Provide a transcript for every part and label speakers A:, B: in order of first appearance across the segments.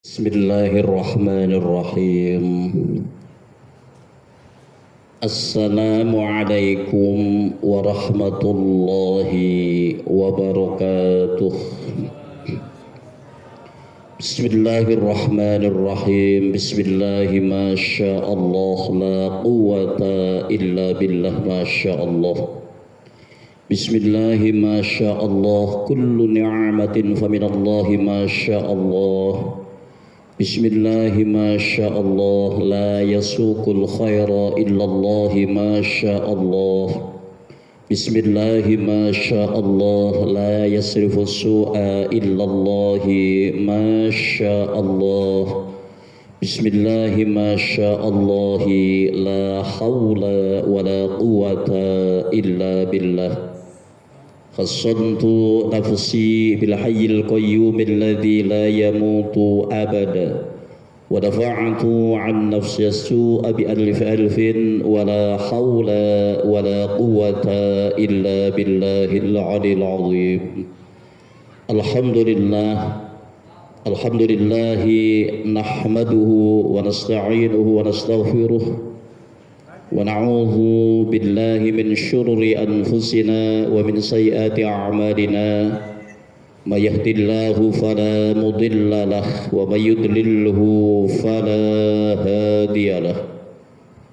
A: Bismillahirrahmanirrahim. Assalamualaikum warahmatullahi wabarakatuh. Bismillahirrahmanirrahim. Bismillahi masyaallah la quwwata illa billah masyaallah. Bismillahi masyaallah kullu ni'matin faminallahi masyaallah. Bismillahi masyaallah la yasuqul khaira illallahi masyaallah. Bismillahi masyaallah la yasrifu su'a illallahi masyaallah. Bismillahi masyaallah la hawla wa la quwwata illa billah. Khassantu nafsi bil hayyil qayyum alladhi la yamutu abada wa dafa'tu an nafsi as-su'a bi alfin wa la hawla wa la quwwata illa billahil 'aliyyil 'azim. Alhamdulillah nahmaduhu wa nasta'inuhu wa nastaghfiruh wa na'udzu billahi min syururi anfusina wa min sayyiati a'malina. May yahdihillahu fala mudilla lahu wa may yudlilhu fala hadiya lahu.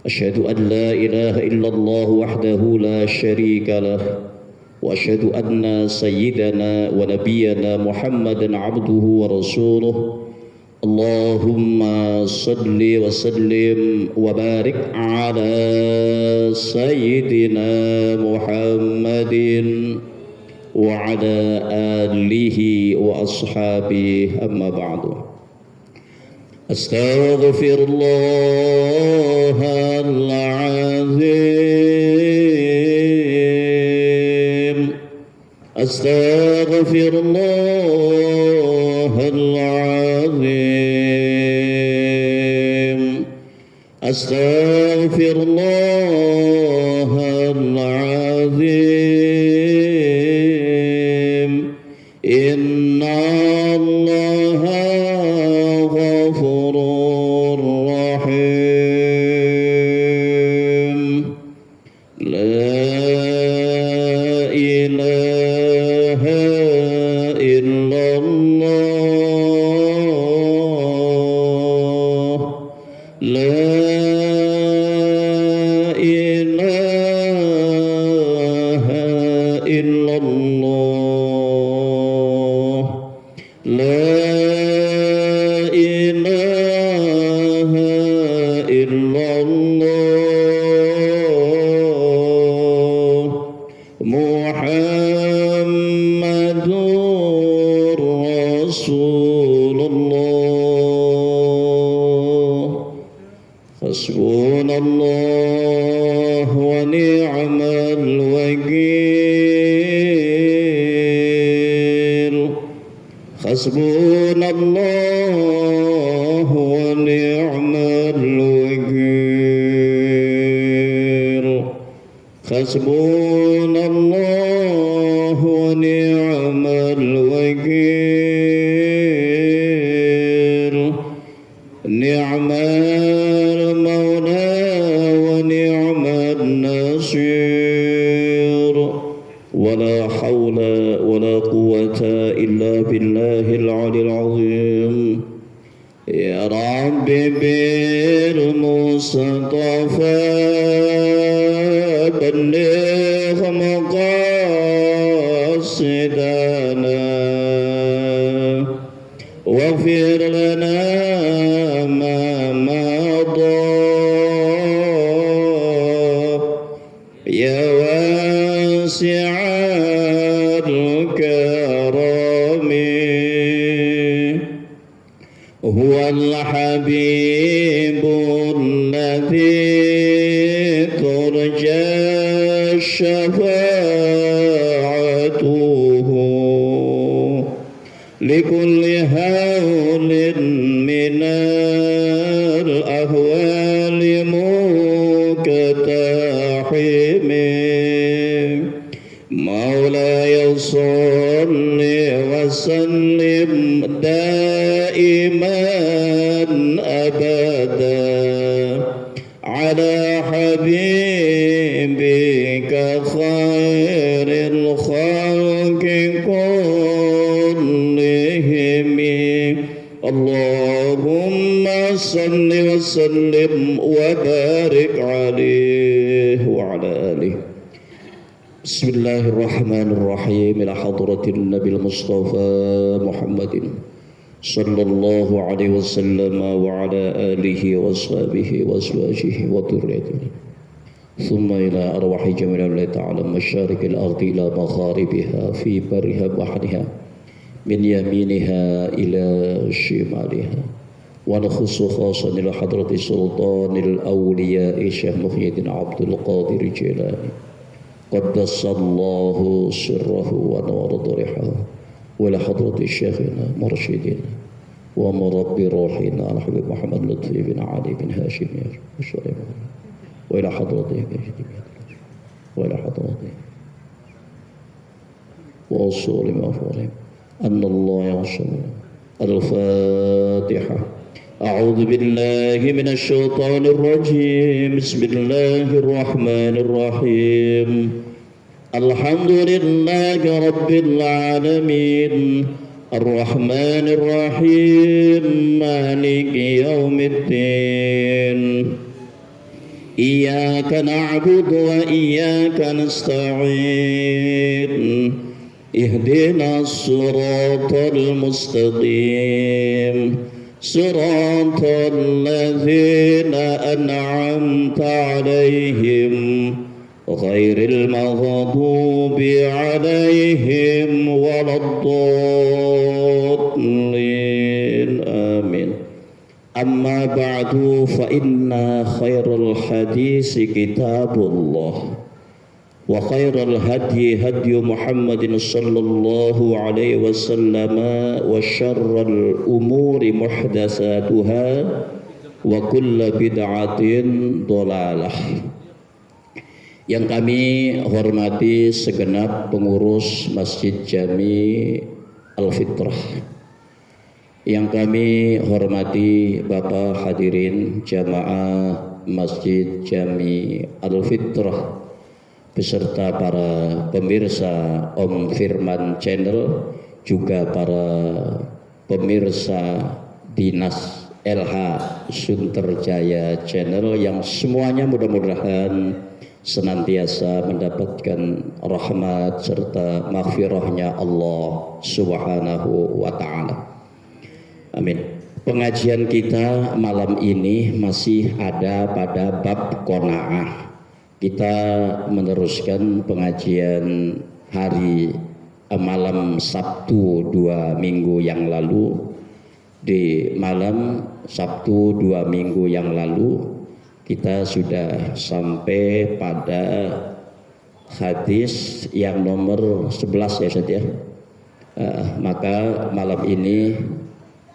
A: Asyhadu an la ilaha illallah wahdahu la syarika lahu wa asyhadu anna sayyidana wa nabiyyana Muhammadan 'abduhu wa rasuluh. Allahumma salli wa sallim wa barik ala sayyidina Muhammadin wa ala alihi wa ashabihi, amma ba'du. Astaghfirullahal azim. Astaghfirullahal azim. Astaghfirullahal azim. Inna Allaha ghafurur rahim. La ilaha illallah. La ilaha illallah. La ilaha illallah. Muhammadur Rasulullah. Hasbunallah wa ni'mal wakil. Hasbunallah wa ni'mal wakil. Hasbunallah wa ni'mal wakil. Ni'mal maula wa ni'mal nasir. Wala hawla wala quwwata illa billahil 'aliyyil 'azim. Ya Rabbi bil Mustafa balligh maqasidana waghfir lana ma madha ya wasi'al karami. Huwal habibul ladzi turja syafa'atuhu likulli hawlin minal ahwali muqtahimi. Maulaya salli wa sallim da'iman أبدا على حبيبك خير الخلق كلهم اللهم صل وسلم وبارك عليه وعلى آله. بسم الله الرحمن الرحيم. إلى حضرة النبي المصطفى محمد صلى الله عليه وسلم وعلى آله وصحبه وأزواجه وذريته ثم إلى أرواح جميع الله تعالى مشارق الأرض إلى مغاربها في برها وبحرها من يمينها إلى شمالها ونخص خاصة إلى حضرة سلطان الأولياء الشيخ محي الدين عبد القادر الجيلاني قدس الله سره ونور ضريحه وإلى حضرة شيخنا مرشدنا ومربي روحنا الحبيب محمد لطفي بن علي بن هاشم وإلى حضرته وإلى حضرته وأصول مغفورهم أن الله يعصم. الفاتحة. أعوذ بالله من الشيطان الرجيم. بسم الله الرحمن الرحيم. الحمد لله رب العالمين الرحمن الرحيم مالك يوم الدين إياك نعبد وإياك نستعين اهدنا الصراط المستقيم صراط الذين أنعمت عليهم غير المغضوب عليهم ولا الضالين آمين. أما بعد فإن خير الحديث كتاب الله وخير الهدي هدي محمد صلى الله عليه وسلم وشر الأمور محدثاتها وكل بدعة ضلالة. Yang kami hormati segenap pengurus Masjid Jami Al-Fitrah, yang kami hormati Bapak hadirin jamaah Masjid Jami Al-Fitrah beserta para pemirsa Om Firman Channel, juga para pemirsa Dinas LH Sunterjaya Channel yang semuanya mudah-mudahan senantiasa mendapatkan rahmat serta maghfirahnya Allah Subhanahu wa ta'ala. Amin. Pengajian kita malam ini masih ada pada bab qanaah. Kita meneruskan pengajian hari malam Sabtu 2 minggu yang lalu. Di malam Sabtu 2 minggu yang lalu kita sudah sampai pada hadis yang nomor 11 ya Ustaz ya. Maka malam ini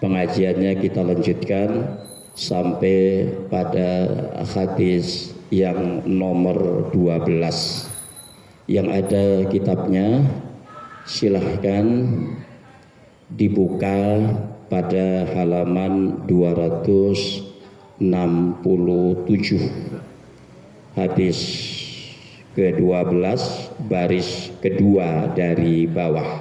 A: pengajiannya kita lanjutkan sampai pada hadis yang nomor 12. Yang ada kitabnya silahkan dibuka pada halaman 267, hadis ke-12 baris kedua dari bawah.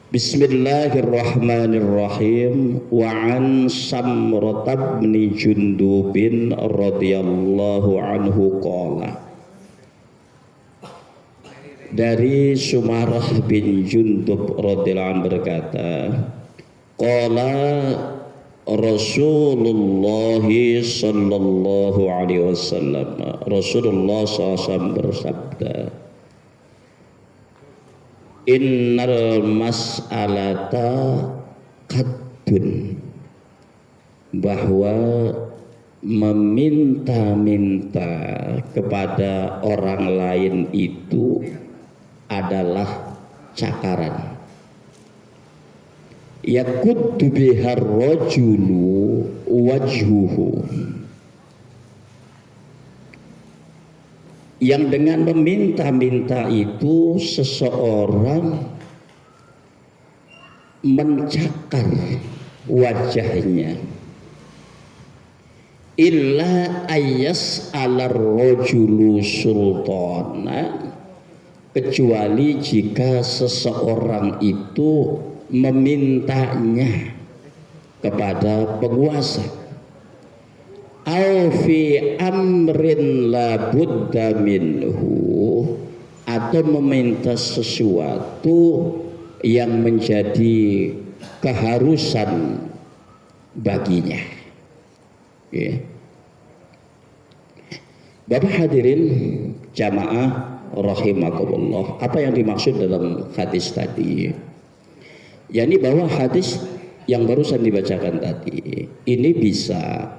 A: Bismillahirrahmanirrahim. Wa an Samrah bin Jundub radhiyallahu anhu qala. Dari Sumarah bin Jundub radhiyallahu anhu berkata, qala Rasulullah sallallahu alaihi wasallam, Rasulullah SAW bersabda, innal mas'alata qaddun, bahwa meminta-minta kepada orang lain itu adalah cakaran. Yakuddu bihar rajulu wajhuhu, yang dengan meminta-minta itu seseorang mencakar wajahnya, illa ayas alar rojulu sultana, kecuali jika seseorang itu memintanya kepada penguasa, au fi amrin la budda minhu, atau meminta sesuatu yang menjadi keharusan baginya. Ya. Bapak hadirin jamaah rahimakumullah, apa yang dimaksud dalam hadis tadi? yakni bahwa hadis yang barusan dibacakan tadi ini bisa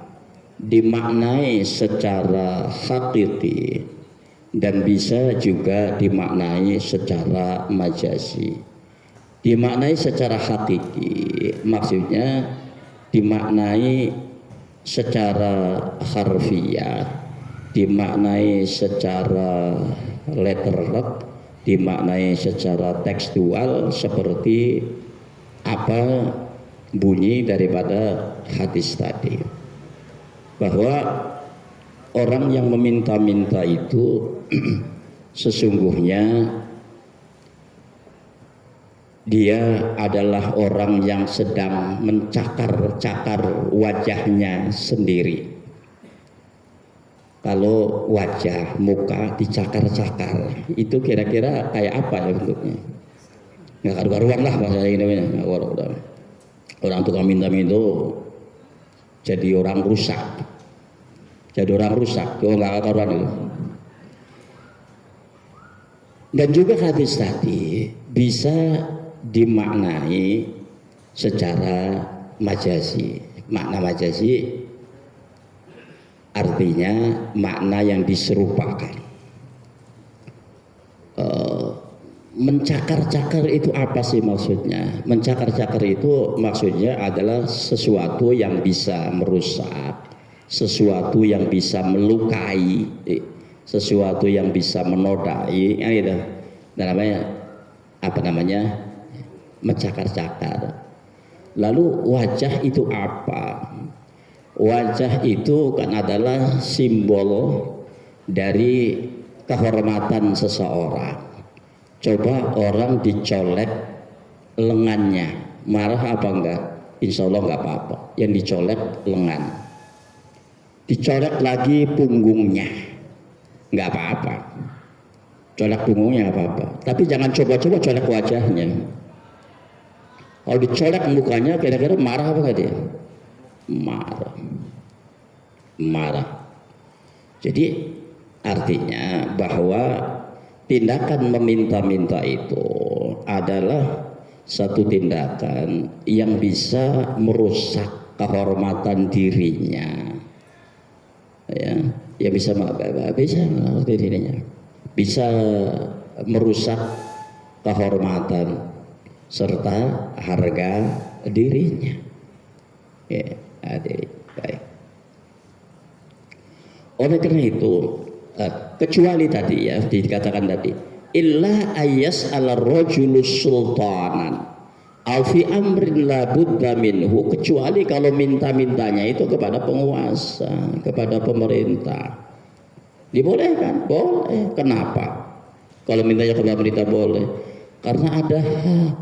A: dimaknai secara hakiki dan bisa juga dimaknai secara majazi. Dimaknai secara hakiki maksudnya dimaknai secara harfiah, dimaknai secara letterlek, dimaknai secara tekstual seperti apa bunyi daripada hadis tadi, bahwa orang yang meminta-minta itu sesungguhnya dia adalah orang yang sedang mencakar-cakar wajahnya sendiri. Kalau wajah, muka dicakar-cakar, itu kira-kira kayak apa ya bentuknya? Nggak karu-karuan lah bahasa Indonesia. Orang tukang minta-minta jadi orang rusak. Jadi orang rusak, nggak karuan itu. Dan juga hadis tadi bisa dimaknai secara majazi. Makna majazi artinya makna yang diserupakan. Mencakar-cakar itu apa sih maksudnya? Mencakar-cakar itu maksudnya adalah sesuatu yang bisa merusak, sesuatu yang bisa melukai, sesuatu yang bisa menodai, ya gitu. Namanya mencakar-cakar. Lalu wajah itu apa? Wajah itu kan adalah simbol dari kehormatan seseorang. Coba orang dicolek lengannya, marah apa enggak? Insya Allah enggak apa-apa. Yang dicolek lengan, dicolek lagi punggungnya, enggak apa-apa. Colek punggungnya enggak apa-apa. Tapi jangan coba-coba colek wajahnya. Kalau dicolek mukanya, kira-kira marah apa enggak dia? Marah. Jadi artinya bahwa tindakan meminta-minta itu adalah satu tindakan yang bisa merusak kehormatan dirinya, ya bisa dirinya, bisa merusak kehormatan serta harga dirinya. Ya, baik. Oleh karena itu, kecuali tadi ya dikatakan tadi, illa ayas ala rajulus sultanan alfi amrin la budda minhu, kecuali kalau minta-mintanya itu kepada penguasa, kepada pemerintah. Dibolehkan? Boleh. Kenapa? Kalau mintanya kepada pemerintah boleh, karena ada hak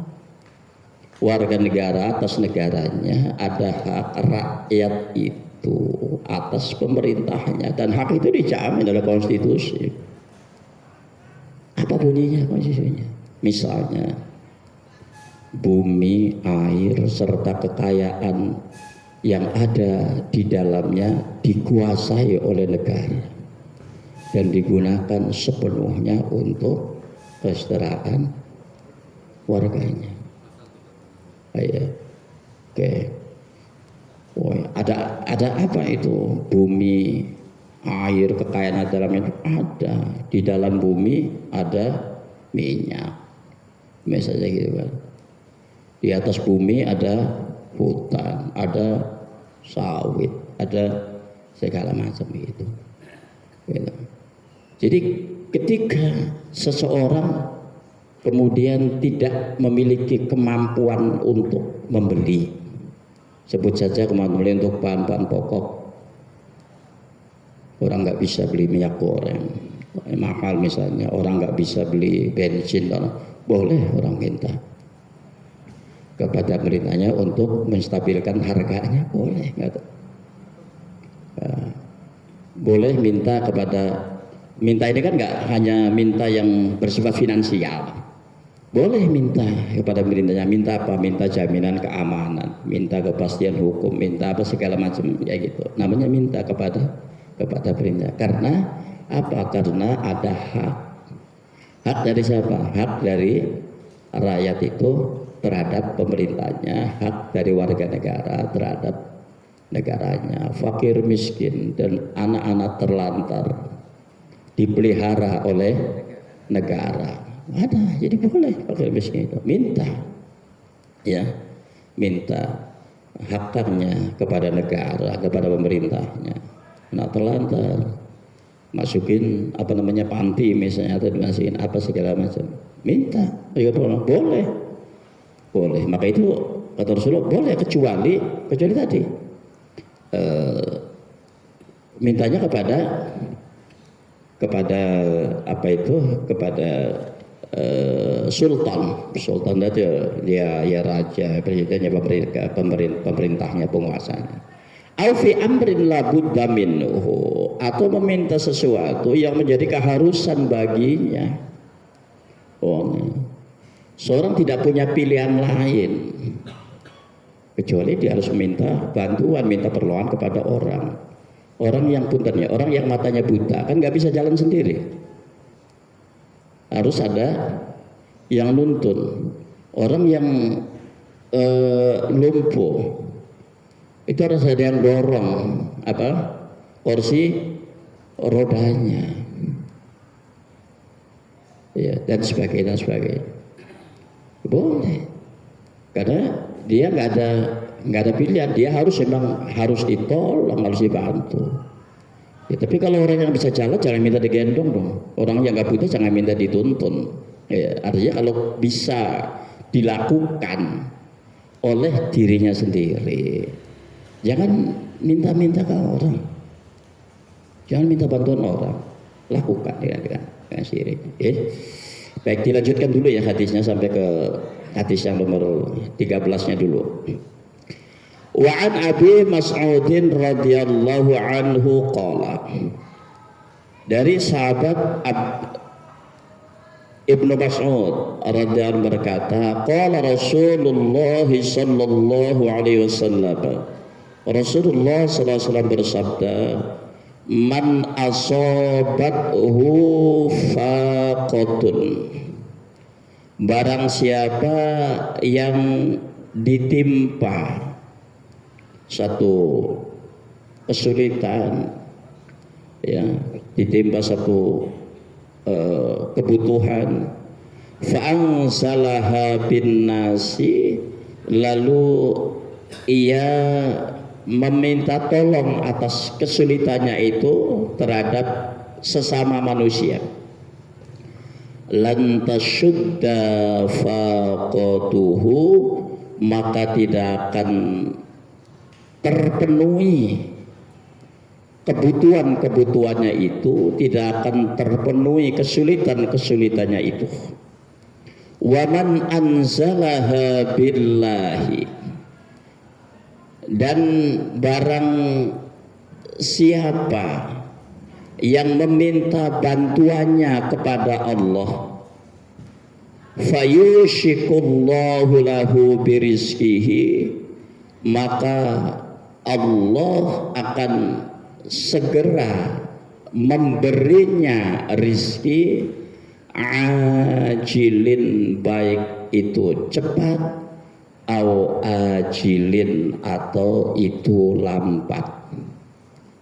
A: warga negara atas negaranya, ada hak rakyat itu atas pemerintahnya, dan hak itu dijamin oleh konstitusi. Apa bunyinya konstitusinya? Misalnya bumi, air serta kekayaan yang ada di dalamnya dikuasai oleh negara dan digunakan sepenuhnya untuk kesejahteraan warganya. Oke. Ada apa itu? Bumi, air, kekayaan dalamnya ada. Di dalam bumi ada minyak, misalnya gitu kan. Di atas bumi ada hutan, ada sawit, ada segala macam itu. Gitu. Jadi ketika seseorang kemudian tidak memiliki kemampuan untuk membeli. Sebut saja kemampuan membeli untuk bahan-bahan pokok. Orang nggak bisa beli minyak goreng mahal misalnya, orang nggak bisa beli bensin, boleh orang minta kepada pemerintahnya untuk menstabilkan harganya, boleh nggak? Boleh minta ini kan nggak hanya minta yang bersifat finansial, boleh minta kepada pemerintahnya, minta apa? Minta jaminan keamanan, minta kepastian hukum, minta apa segala macam ya gitu. Namanya minta kepada pemerintah. Karena apa? Karena ada hak. Hak dari siapa? Hak dari rakyat itu terhadap pemerintahnya, hak dari warga negara terhadap negaranya. Fakir miskin dan anak-anak terlantar dipelihara oleh negara. Ada, jadi boleh fakir miskin itu minta, ya, minta haknya kepada negara, kepada pemerintahnya. Anak terlantar masukin panti misalnya, atau dimasukin apa segala macam, minta, boleh. Maka itu kata Rasulullah boleh, kecuali tadi mintanya kepada sultan aja, ya raja, presidennya, pemerintahnya, penguasanya. Aufi amrin la budda minhu, atau meminta sesuatu yang menjadi keharusan baginya. Seorang tidak punya pilihan lain kecuali dia harus minta bantuan, minta pertolongan kepada orang yang puntennya, orang yang matanya buta, kan nggak bisa jalan sendiri, harus ada yang nuntun. Orang yang lumpuh itu harus ada yang dorong kursi rodanya, ya, dan sebagainya. Boleh, karena dia nggak ada pilihan, dia harus ditolong, harus dibantu. Ya, tapi kalau orang yang bisa jalan jangan minta digendong dong. Orang yang nggak buta jangan minta dituntun. Ya, artinya kalau bisa dilakukan oleh dirinya sendiri, jangan minta-minta ke orang, jangan minta bantuan orang, lakukan dengan sendiri. Baik, dilanjutkan dulu ya hadisnya sampai ke hadis yang nomor 13-nya dulu. Wa an Abi Mas'udin radhiyallahu anhu qala, dari sahabat Ibnu Mas'ud radhiyallahu berkata, qala Rasulullah sallallahu alaihi wasallam, Rasulullah sallallahu alaihi wasallam bersabda, man asobathu faqatun, barang siapa yang ditimpa satu kesulitan, ya, ditimpa satu kebutuhan, fa'angsalaha bin nasi, lalu ia meminta tolong atas kesulitannya itu terhadap sesama manusia, lan tasyudda faqatuhu, maka tidak akan terpenuhi kebutuhannya itu, tidak akan terpenuhi kesulitannya itu. Wa man anzalaha billahi, dan barang siapa yang meminta bantuannya kepada Allah, fayushikullahu lahu birizkihi, maka Allah akan segera memberinya rizki, ajilin, baik itu cepat, au ajilin, atau itu lambat.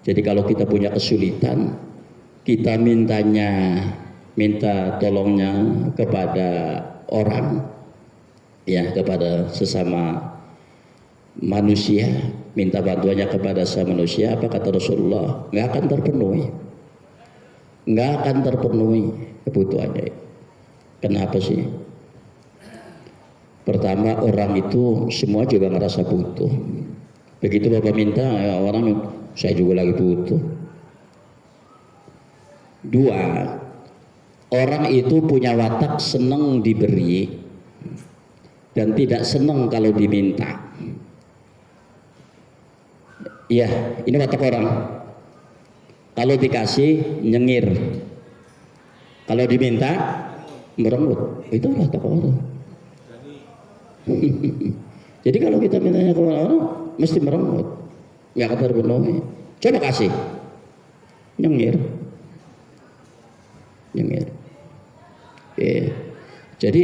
A: Jadi kalau kita punya kesulitan, kita minta tolongnya kepada orang, ya, kepada sesama manusia, minta bantuannya kepada sesama manusia, apa kata Rasulullah? Nggak akan terpenuhi kebutuhannya. Kenapa sih? Pertama, orang itu semua juga ngerasa butuh. Begitu Bapak minta, ya orang, saya juga lagi butuh. Dua, orang itu punya watak senang diberi dan tidak senang kalau diminta. Iya, ini watak orang. Kalau dikasih nyengir, kalau diminta merengut. Itu watak orang. Jadi kalau kita mintanya kepada orang mesti merengut, nggak akan terpenuhi. Coba kasih, nyengir. Jadi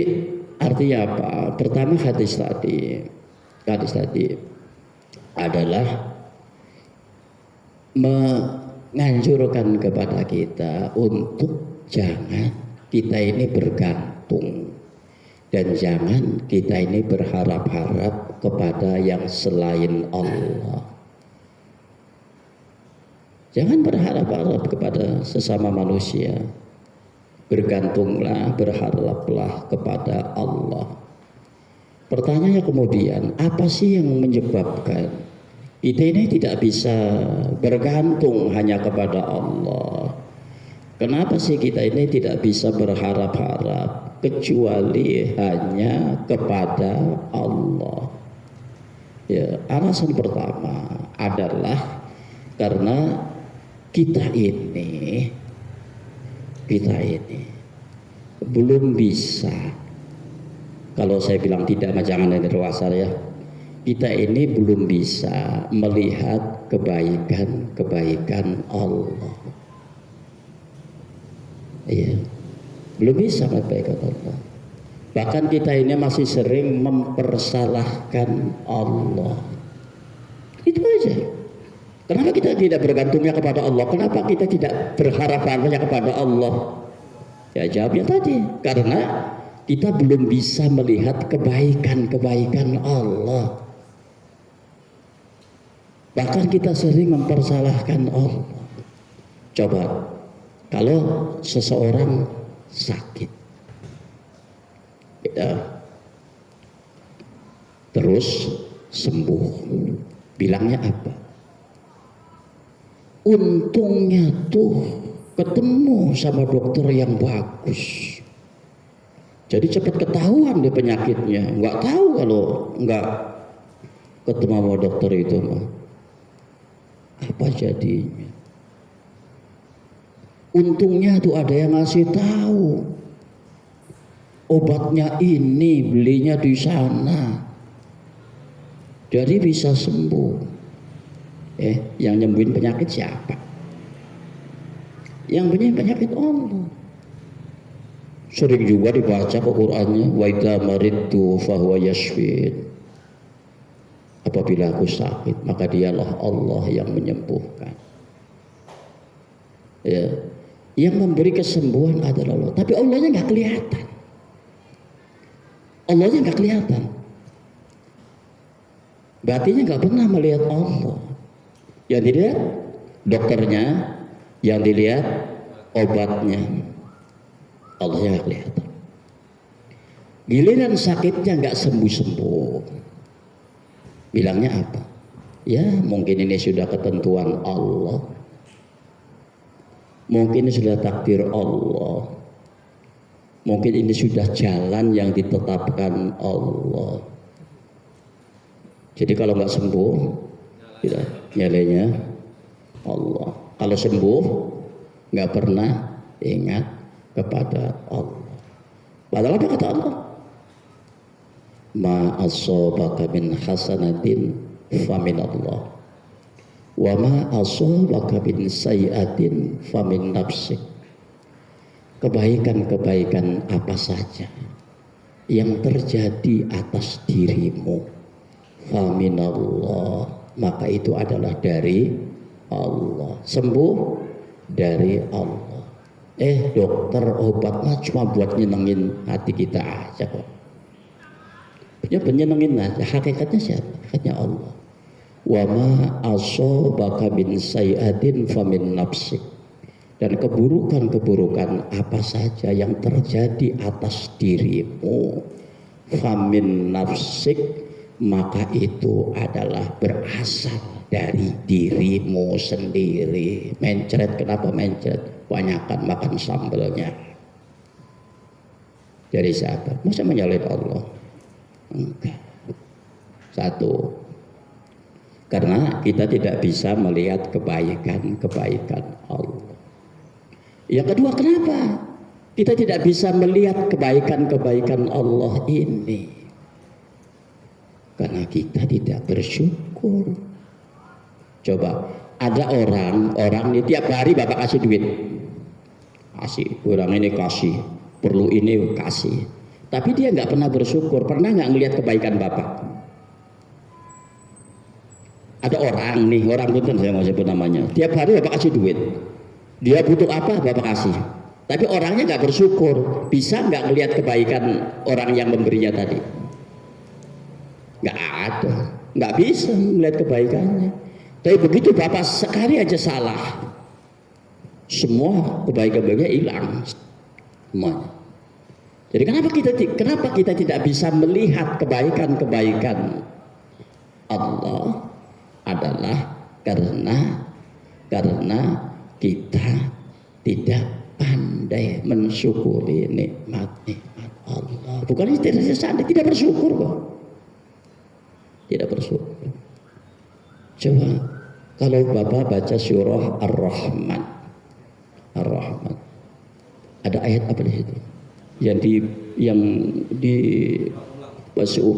A: artinya apa? Pertama hadis tadi adalah menganjurkan kepada kita untuk jangan kita ini bergantung. Dan jangan kita ini berharap-harap kepada yang selain Allah. Jangan berharap-harap kepada sesama manusia. Bergantunglah, berharaplah kepada Allah. Pertanyaannya kemudian, apa sih yang menyebabkan kita ini tidak bisa bergantung hanya kepada Allah? Kenapa sih kita ini tidak bisa berharap-harap kecuali hanya kepada Allah? Ya, alasan pertama adalah karena kita ini belum bisa. Kalau saya bilang tidak, jangan dari luasar ya. Kita ini belum bisa melihat kebaikan Allah. Iya, belum bisa melihat Allah. Bahkan kita ini masih sering mempersalahkan Allah. Itu aja. Kenapa kita tidak bergantungnya kepada Allah? Kenapa kita tidak berharapannya kepada Allah? Ya jawabnya tadi, karena kita belum bisa melihat kebaikan Allah. Bahkan kita sering mempersalahkan Allah. Coba, kalau seseorang sakit, ya, terus sembuh, bilangnya apa? Untungnya tuh ketemu sama dokter yang bagus. Jadi cepat ketahuan deh penyakitnya. Nggak tahu kalau nggak ketemu sama dokter itu mah. Apa jadinya? Untungnya tuh ada yang ngasih tahu. Obatnya ini, belinya di sana. Jadi bisa sembuh. Yang nyembuhin penyakit siapa? Yang punya penyakit Allah. Sering juga dibaca Qurannya, wa idza maridtu fahuwa yashfin. Apabila aku sakit, maka dialah Allah yang menyembuhkan. Ya, yang memberi kesembuhan adalah Allah. Tapi Allahnya nggak kelihatan. Allahnya nggak kelihatan. Batinnya nggak pernah melihat Allah. Yang dilihat dokternya, yang dilihat obatnya. Allahnya nggak kelihatan. Giliran sakitnya nggak sembuh-sembuh. Bilangnya apa? Ya mungkin ini sudah ketentuan Allah. Mungkin ini sudah takdir Allah. Mungkin ini sudah jalan yang ditetapkan Allah. Jadi kalau nggak sembuh, tidak nyalenya Allah. Kalau sembuh, nggak pernah ingat kepada Allah. Padahal apa kata Allah? Ma asabaka min hasanatin famin Allah, wa ma asabaka min sayyi'atin famin nafsik. Kebaikan-kebaikan apa saja yang terjadi atas dirimu, famin Allah, maka itu adalah dari Allah. Sembuh dari Allah. Dokter obat mah cuma buat nyenengin hati kita aja kok. Ya penyenengin aja. Hakikatnya siapa? Hakikatnya Allah. Wa ma asabaka min sayyi'atin famin nafsik. Dan keburukan-keburukan apa saja yang terjadi atas dirimu, famin nafsik, maka itu adalah berasal dari dirimu sendiri. Mencret, kenapa mencret? Banyakan makan sambelnya. Dari siapa? Masa menyalahin Allah? Enggak. Satu, karena kita tidak bisa melihat kebaikan Allah. Yang kedua, kenapa kita tidak bisa melihat kebaikan Allah ini? Karena kita tidak bersyukur. Coba, ada orang ini tiap hari Bapak kasih duit. Kasih, orang ini kasih, perlu ini kasih. Tapi dia nggak pernah bersyukur, pernah nggak ngelihat kebaikan Bapak? Ada orang nih, orang punten saya mau sebut namanya. Tiap hari Bapak kasih duit. Dia butuh apa Bapak kasih. Tapi orangnya nggak bersyukur. Bisa nggak ngelihat kebaikan orang yang memberinya tadi? Nggak ada, nggak bisa melihat kebaikannya. Tapi begitu Bapak sekali aja salah, semua kebaikan-kebaikannya hilang semuanya. Jadi kenapa kita tidak bisa melihat kebaikan Allah? Adalah karena kita tidak pandai mensyukuri nikmat Allah. Bukan tidak bersyukur kok. Tidak bersyukur. Coba kalau Bapak baca surah Ar-Rahman. Ada ayat apa di situ? Yang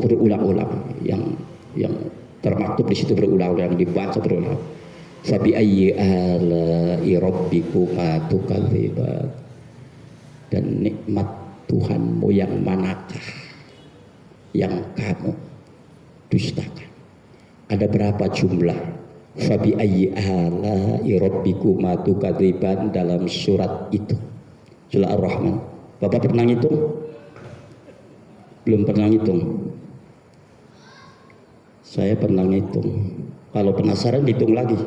A: berulang-ulang, yang termaktub di situ berulang-ulang, dibaca berulang. Fabi ayyi ala'i rabbikuma tukadziban. Dan nikmat Tuhanmu yang manakah yang kamu dustakan? Ada berapa jumlah fabi ayyi ala'i rabbikuma tukadziban dalam surat itu? Surah Ar-Rahman. Bapak pernah ngitung? Belum pernah ngitung. Saya pernah ngitung. Kalau penasaran hitung lagi.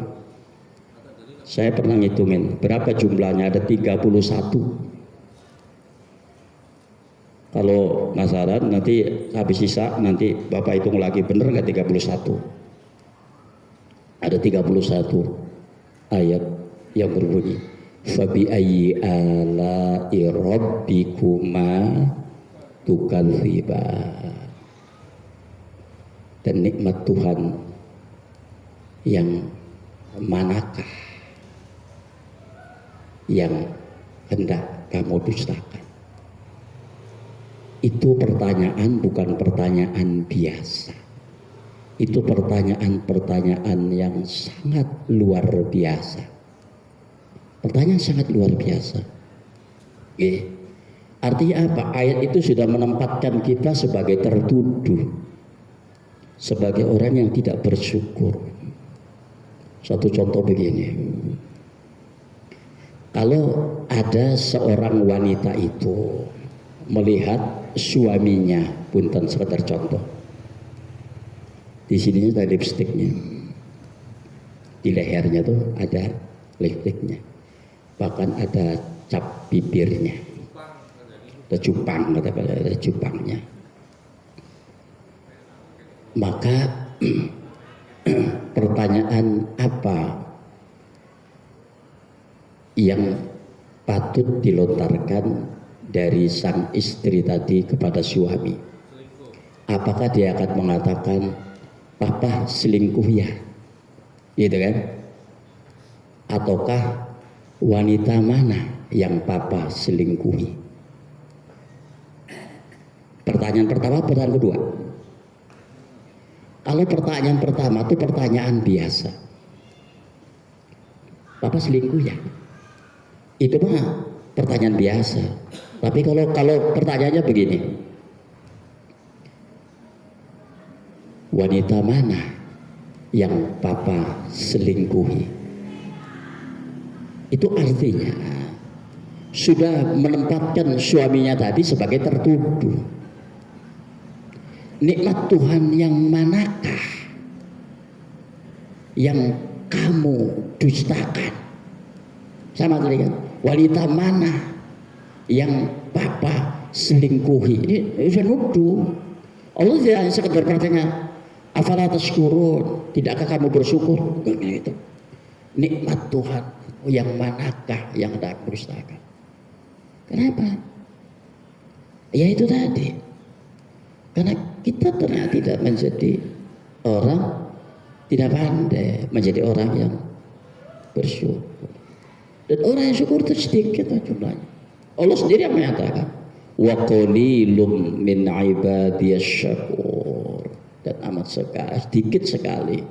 A: Saya pernah ngitungin berapa jumlahnya, ada 31. Kalau penasaran nanti habis sisa nanti Bapak hitung lagi, bener nggak 31? Ada 31 ayat yang berbunyi fabi ayyi ala'i rabbikuma tukadziban. Dan nikmat Tuhan yang manakah yang hendak kamu dustakan? Itu pertanyaan bukan pertanyaan biasa. Itu pertanyaan yang sangat luar biasa. Pertanyaan sangat luar biasa. Artinya apa? Ayat itu sudah menempatkan kita sebagai tertuduh, sebagai orang yang tidak bersyukur. Satu contoh begini. Kalau ada seorang wanita itu melihat suaminya, punten sekedar contoh. Di sininya ada lipstiknya. Di lehernya tuh ada lipstiknya. Bahkan ada cap bibirnya. Ada cupang, ada cupangnya. Maka pertanyaan apa yang patut dilontarkan dari sang istri tadi kepada suami? Apakah dia akan mengatakan papa selingkuh ya, gitu kan? Ataukah wanita mana yang papa selingkuhi? Pertanyaan pertama, pertanyaan kedua. Kalau pertanyaan pertama itu pertanyaan biasa, papa selingkuh ya, itu mah pertanyaan biasa. Tapi kalau pertanyaannya begini, wanita mana yang papa selingkuhi? Itu artinya sudah menempatkan suaminya tadi sebagai tertuduh. Nikmat Tuhan yang manakah yang kamu dustakan? Sama tadi kan, wanita mana yang papa selingkuhi? Ini sudah nuduh. Allah tidak hanya sekedar bertanya, afala tashkurun, tidakkah kamu bersyukur? Enggak gitu. Nikmat Tuhan, yang manakah yang hendak berdustakan? Kenapa? Ya itu tadi. Karena kita ternyata tidak menjadi orang, tidak pandai menjadi orang yang bersyukur. Dan orang yang syukur itu sedikit jumlahnya. Allah sendiri yang menyatakan, wa qalilum min ibadiyas syakur, dan amat sedikit sekali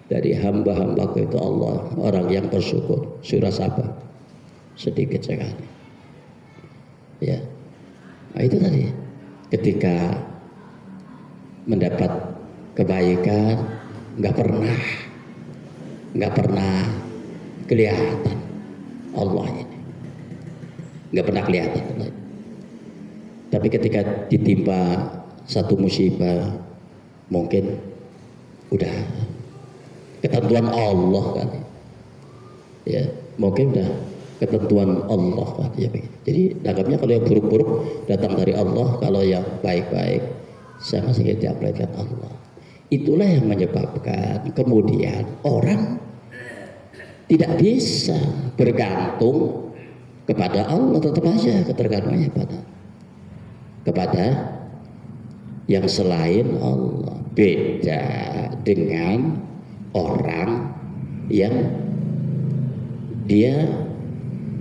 A: dari hamba-hambaku itu Allah orang yang bersyukur. Surah Saba, sedikit sekali. Ya, nah itu tadi. Ketika mendapat kebaikan, nggak pernah kelihatan Allah ini, nggak pernah kelihatan. Tapi ketika ditimpa satu musibah, mungkin udah ketentuan Allah kan, ya mungkin udah ketentuan Allah kan, ya begitu. Jadi anggapnya kalau yang buruk-buruk datang dari Allah, kalau yang baik-baik sama sekali diaplikasikan Allah. Itulah yang menyebabkan kemudian orang tidak bisa bergantung kepada Allah, tetap aja ketergantungannya kepada yang selain Allah. Beda dengan orang yang dia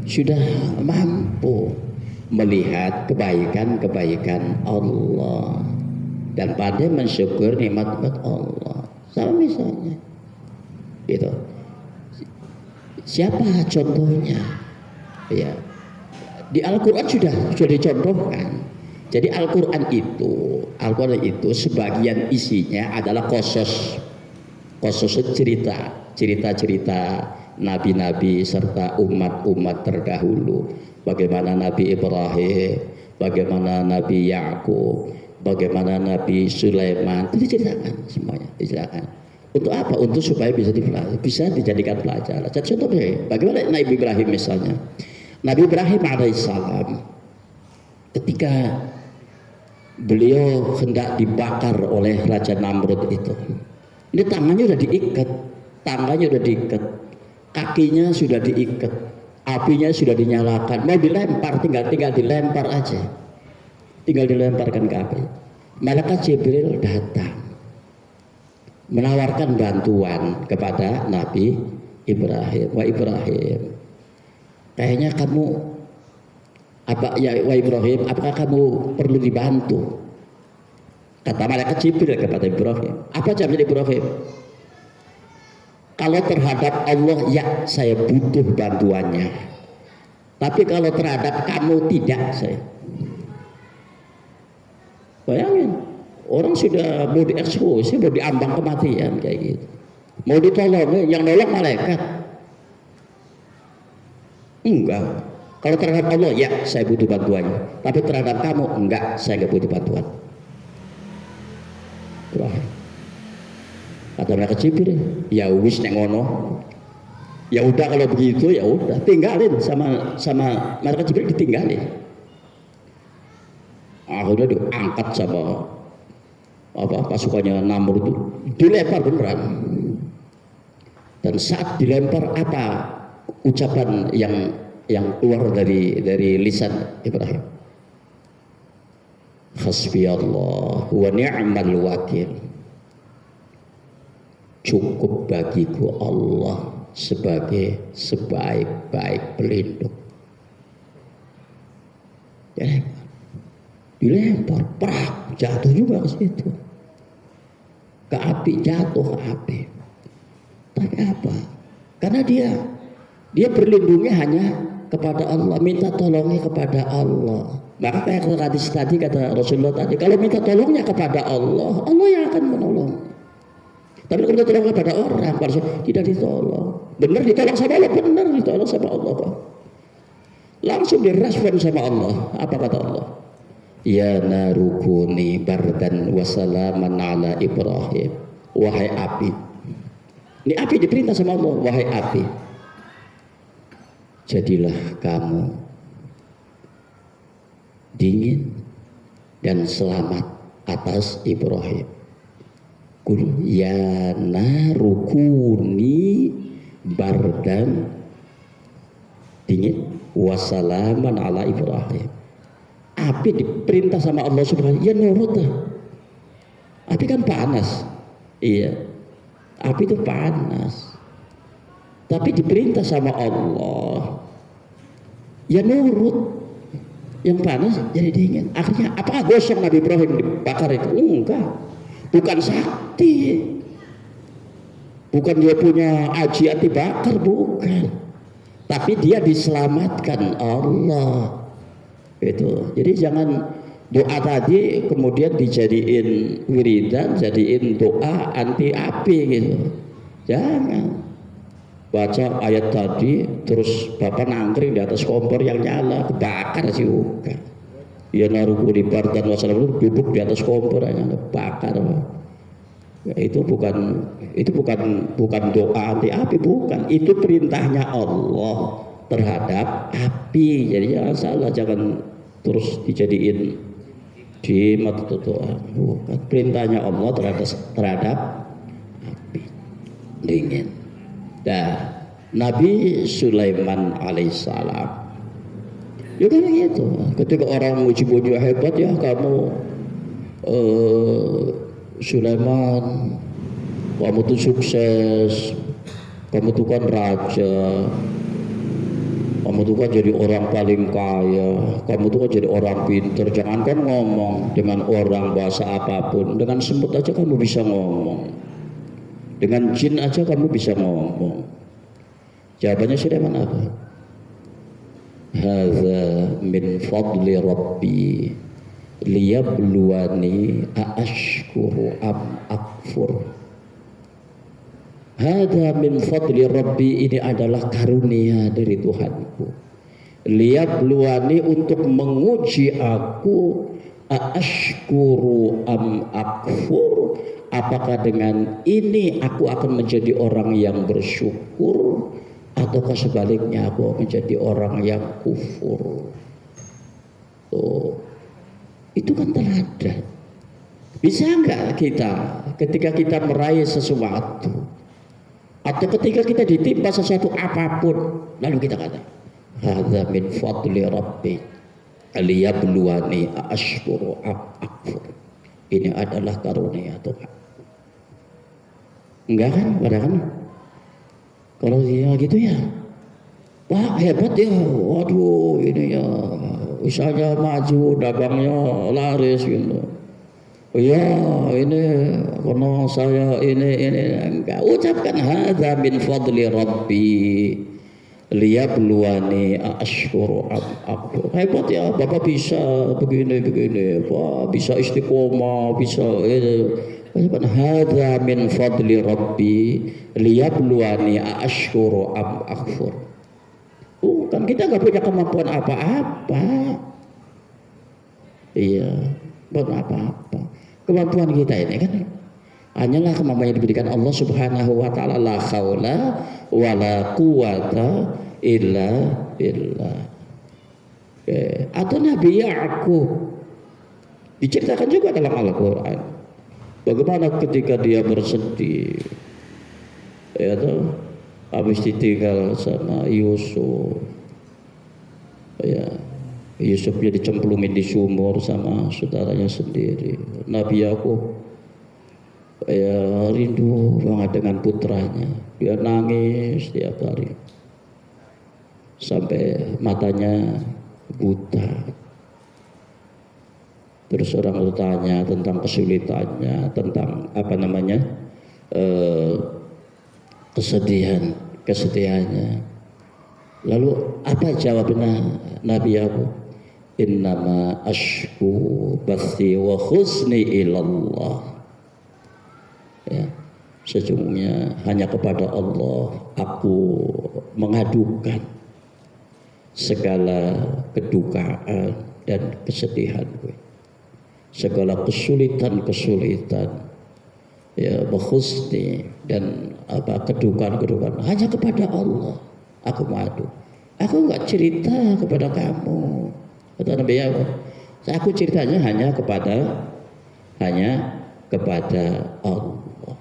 A: sudah mampu melihat kebaikan-kebaikan Allah dan pandai mensyukur nikmat-nikmat Allah. Sama misalnya gitu. Siapa contohnya? Ya, di Al-Quran sudah dicontohkan. Jadi Al-Quran itu sebagian isinya adalah qasas cerita nabi-nabi serta umat-umat terdahulu. Bagaimana Nabi Ibrahim, bagaimana Nabi Yakub, bagaimana Nabi Sulaiman, itu diceritakan semuanya, diceritakan. Untuk apa? Untuk supaya bisa dijadikan pelajaran. Contohnya, bagaimana Nabi Ibrahim misalnya. Nabi Ibrahim alaihissalam ketika beliau hendak dibakar oleh Raja Namrud itu, ini tangannya sudah diikat, kakinya sudah diikat, apinya sudah dinyalakan, mau dilempar, tinggal dilempar aja, tinggal dilemparkan ke api. Malaikat Jibril datang menawarkan bantuan kepada Nabi Ibrahim. Wah Ibrahim, kayaknya kamu wah Ibrahim, apakah kamu perlu dibantu? Kata malaikat Jibril kepada Ibrahim. Apa jawabnya Ibrahim? Kalau terhadap Allah ya saya butuh bantuannya, tapi kalau terhadap kamu tidak saya. Bayangin, orang sudah mau dieksekusi, mau diambang kematian kayak gitu, mau ditolong, yang nolong malaikat. Enggak. Kalau terhadap Allah ya saya butuh bantuannya, tapi terhadap kamu enggak, saya enggak butuh bantuan. Wah. Kata mereka Jibril, ya wis nek ngono. Ya udah kalau begitu ya udah, tinggalin sama mereka Jibril, ditinggalin. Akhirnya diangkat sama pasukannya Namrud itu, dilempar beneran. Dan saat dilempar apa ucapan yang keluar dari lisan Ibrahim? Hasbiyallah wa ni'mal wakil. Cukup bagiku Allah sebagai sebaik-baik pelindung. Dilempar, prak, jatuh juga ke situ. Ke api, jatuh ke api. Tapi apa? Karena dia berlindungnya hanya kepada Allah, minta tolongnya kepada Allah. Maka kayak hadis tadi kata Rasulullah tadi, kalau minta tolongnya kepada Allah, Allah yang akan menolong. Tapi kalau kita tolong kepada orang, tidak ditolong. Benar ditolong sama Allah, benar ditolong sama Allah, Pak. Langsung direspon sama Allah. Apa kata Allah? Ya narukuni bardan wa salaman ala Ibrahim. Wahai api. Ini api diperintah sama Allah, wahai api, jadilah kamu dingin dan selamat atas Ibrahim. Kul ya narukuni bardan, dingin, wasalaman ala Ibrahim. Api diperintah sama Allah Subhanahu, ya nurut lah. Api kan panas, iya, api itu panas, tapi diperintah sama Allah, ya nurut. Yang panas jadi dingin. Akhirnya apakah gosong Nabi Ibrahim dibakar itu? Enggak, bukan sakti, bukan dia punya aji anti bakar, bukan, tapi dia diselamatkan Allah. Itu. Jadi jangan doa tadi kemudian dijadiin wiridan, jadiin doa anti api gitu. Jangan. Baca ayat tadi terus bapak nangkring di atas kompor yang nyala, kebakar sih bukan. Ya naruh di bardan wasallam, duduk di atas kompor aja bakar. Ya, itu bukan doa anti api, bukan. Itu perintahnya Allah terhadap api. Jadi jangan salah, jangan terus dijadiin di mata doa. Bukan, perintahnya Allah terhadap api dingin. Nah, Nabi Sulaiman alaihissalam juga begitu. Ketika orang muji-muji hebat, ya kamu Sulaiman, kamu tuh sukses, kamu tuh kan raja, kamu tuh kan jadi orang paling kaya, kamu tuh kan jadi orang pinter. Jangankan ngomong dengan orang bahasa apapun, dengan semut aja kamu bisa ngomong, dengan jin aja kamu bisa ngomong. Jawabannya Sulaiman apa? Hadza min fadli rabbi liyabluwani aashkuru am akfur. Hadza min fadli rabbi, ini adalah karunia dari Tuhanku. Liyabluwani, untuk menguji aku, aashkuru am akfur, apakah dengan ini aku akan menjadi orang yang bersyukur ataukah sebaliknya aku menjadi orang yang kufur. Tuh, itu kan teladan. Bisa enggak kita ketika kita meraih sesuatu atau ketika kita ditimpa sesuatu apapun, lalu kita kata hadza min fadli rabbi liyabluwani aashkuru am akfur, ini adalah karunia Tuhan. Enggak kan? Padahal kan kalau dia gitu ya, wah hebat ya, waduh ini ya usahanya maju, dagangnya laris gitu. Ya ini karena saya ini enggak, ucapkan hadza min fadli rabbi liyabluwani aashkuru am akfur. Hebat ya, Bapak bisa begini, wah bisa istiqomah, bisa hadza min fadli rabbi liyabluwani aashkuru am akfur. Bukan, kita nggak punya kemampuan apa-apa. Iya, bukan apa-apa. Kemampuan kita ini kan hanyalah kemampuan yang diberikan Allah Subhanahu wa taala, la haula wala quwata illa billah. Atau Nabi Ya'qub diceritakan juga dalam Al-Qur'an. Bagaimana ketika dia bersedih, ya toh, habis ditinggal sama Yusuf, ya Yusufnya dicemplungin di sumur sama saudaranya sendiri. Nabi Yakub ya rindu banget dengan putranya, dia nangis tiap hari sampai matanya buta. Terus orang bertanya tentang kesulitannya, tentang kesedihannya. Lalu apa jawabnya Nabi Yakub? Innama ashku bathi wa khuzni ilallah. Ya, sesungguhnya hanya kepada Allah aku mengadukan segala kedukaan dan kesedihanku, segala kesulitan, ya bakhusni, dan kedukaan hanya kepada Allah aku mengadu. Aku enggak cerita kepada kamu, kata Nabi Yakub. Aku ceritanya hanya kepada hanya kepada Allah.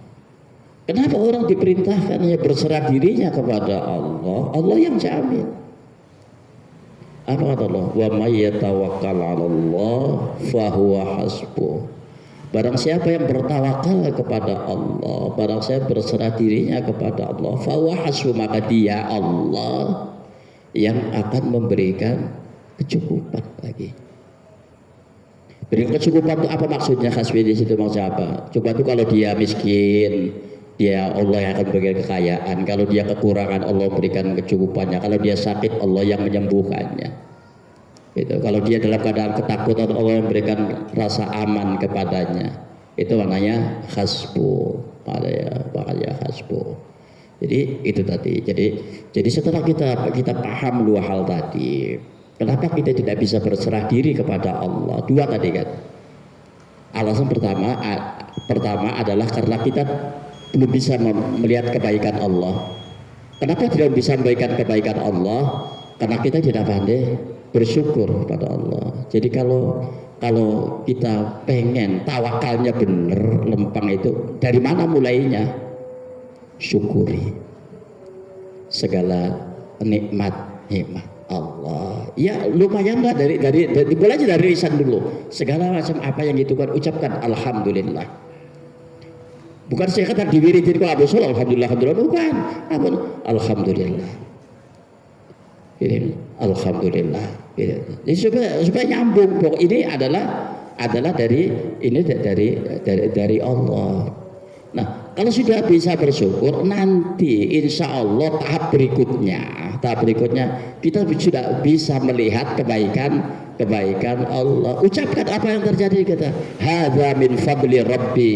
A: Kenapa orang diperintahkan hanya berserah dirinya kepada Allah? Allah yang jamin. Apa kata Allah? Wa may yatawakkal 'ala Allah fahuwa hasbuh. Barang siapa yang bertawakal kepada Allah, barang siapa berserah dirinya kepada Allah, fahuwa hasbuh, maka dia Allah yang akan memberikan kecukupan lagi. Berikan kecukupan itu apa maksudnya? Hasbi di situ maksudnya apa? Coba itu kalau dia miskin, dia Allah yang akan berikan kekayaan. Kalau dia kekurangan, Allah berikan kecukupannya. Kalau dia sakit, Allah yang menyembuhkannya. Gitu. Kalau dia dalam keadaan ketakutan, Allah yang memberikan rasa aman kepadanya. Itu maknanya hasbu. Maknanya hasbu. Jadi itu tadi. Jadi setelah kita paham dua hal tadi, kenapa kita tidak bisa berserah diri kepada Allah? Dua tadi kan. Alasan pertama adalah karena kita belum bisa melihat kebaikan Allah. Kenapa tidak bisa memberikan kebaikan Allah? Karena kita tidak pandai bersyukur kepada Allah. Jadi kalau kita pengen tawakalnya benar, lempang itu, dari mana mulainya? Syukuri segala nikmat Allah. Ya lumayan lah dari mulai aja dari lisan dulu. Segala macam apa yang itu kan ucapkan alhamdulillah. Bukan saya kata di wirid kalau Abu Sul alhamdulillah, bukan. Apa? Alhamdulillah. Ini alhamdulillah. Jadi supaya nyambung. Ini adalah dari Allah. Nah, kalau sudah bisa bersyukur, nanti insya Allah tahap berikutnya kita sudah bisa melihat kebaikan Allah. Ucapkan apa yang terjadi kita. Hadza min fadli Rabbi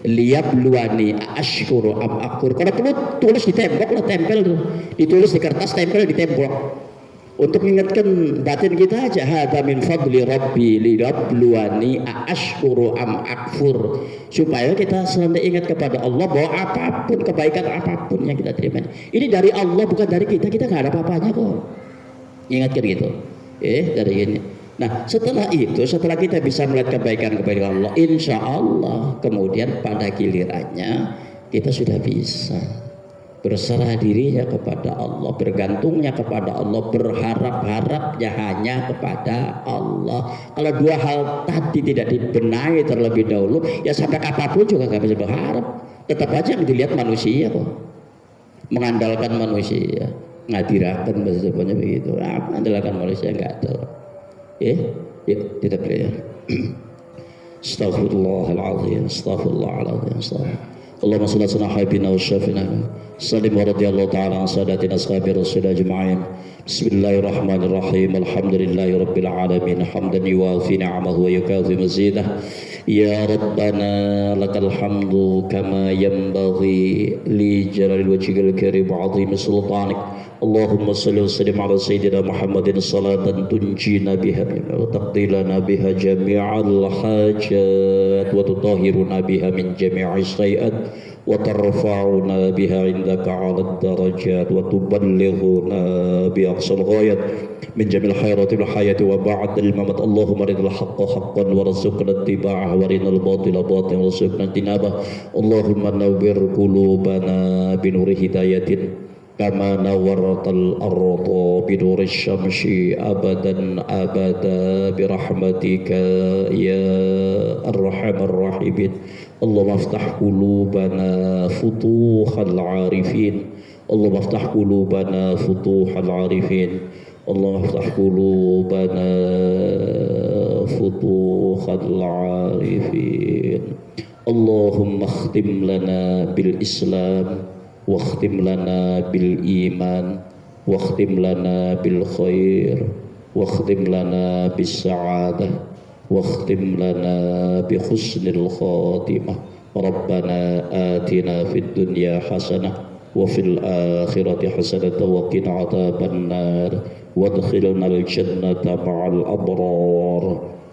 A: liyabluwani ashkuru am akfur. Kalau perlu tulis di tembok lah, tempel tuh. Ditulis di kertas, tempel di tembok. Untuk mengingatkan batin kita aja, hadza min fadli Rabbi liyabluwani ashkuru am akfur, supaya kita selalu ingat kepada Allah bahwa apapun kebaikan apapun yang kita terima ini dari Allah, bukan dari kita nggak ada apa-apanya kok. Ingatkan gitu. Dari ini. Nah setelah kita bisa melihat kebaikan Allah, insya Allah kemudian pada gilirannya kita sudah bisa berserah dirinya kepada Allah, bergantungnya kepada Allah, berharap-harapnya hanya kepada Allah. Kalau dua hal tadi tidak dibenahi terlebih dahulu, ya sampai apapun juga nggak bisa berharap. Tetap aja yang dilihat manusia kok, mengandalkan manusia, ngadirakan bahasanya begitu. Mengandalkan manusia nggak tahu. Tidak boleh. Astaghfirullahaladzim, astaghfirullahaladzim. Allahumma salli ala habibina wa syafina sallim wa radiyallahu ta'ala an sadatina ashabi rasulillah ajma'in. Bismillahirrahmanirrahim. Alhamdulillahi rabbil alamin, hamdan yuwafi ni'amahu wa yukafi mazidah. Ya Rabbana lakal hamdu kama yanbaghi li jalalil wajhikal karim wa 'azimi sultanik. Allahumma salli wa sallim ala sayyidina Muhammadin salatan tunjina biha wa taqdilana biha jami'al hajat wa tutahhiruna biha min jami'is sayiat wa tarfa'una biha indaka 'ala darajat wa tuballighuna bi aqsal ghayat min jami'il khairati wal hayati wa ba'd al mamat. Allahumma arinal haqqa haqqan wa rzuqna ittiba'ahu wa arinal batila batilan wa rzuqna ijtinabah. Allahumma nawwir qulubana bi nuri hidayatin kama nawwaratal arda bi nuri syamsi abadan abada bi rahmatika ya arhamar rahimin. Allahumma aftah qulubana futuhal arifin. Allahumma aftah qulubana futuhal arifin. Allahumma aftah qulubana futuhal arifin. Allahumma akhtim lana bil Islam واختم لنا بالإيمان واختم لنا بالخير واختم لنا بالسعادة واختم لنا بحسن الخاتمة. ربنا آتنا في الدنيا حسنة وفي الآخرة حسنة وقنا عذاب النار وادخلنا الجنة مع الأبرار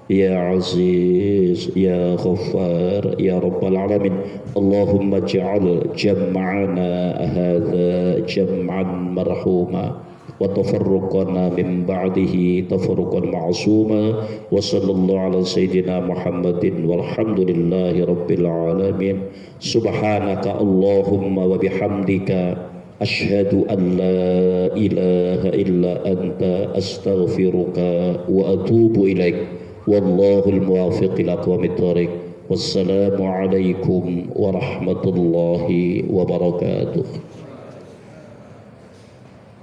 A: يا عزيز يا غفار يا رب العالمين. اللهم اجعل جمعنا هذا جمعا مرحوما وتفرقنا من بعده تفرقا معصوما وصلى الله على سيدنا محمد والحمد لله رب العالمين سبحانك اللهم وبحمدك أشهد أن لا إله إلا أنت أستغفرك وأتوب إليك والله الموافق لأقوم الطريق والسلام عليكم ورحمة الله وبركاته.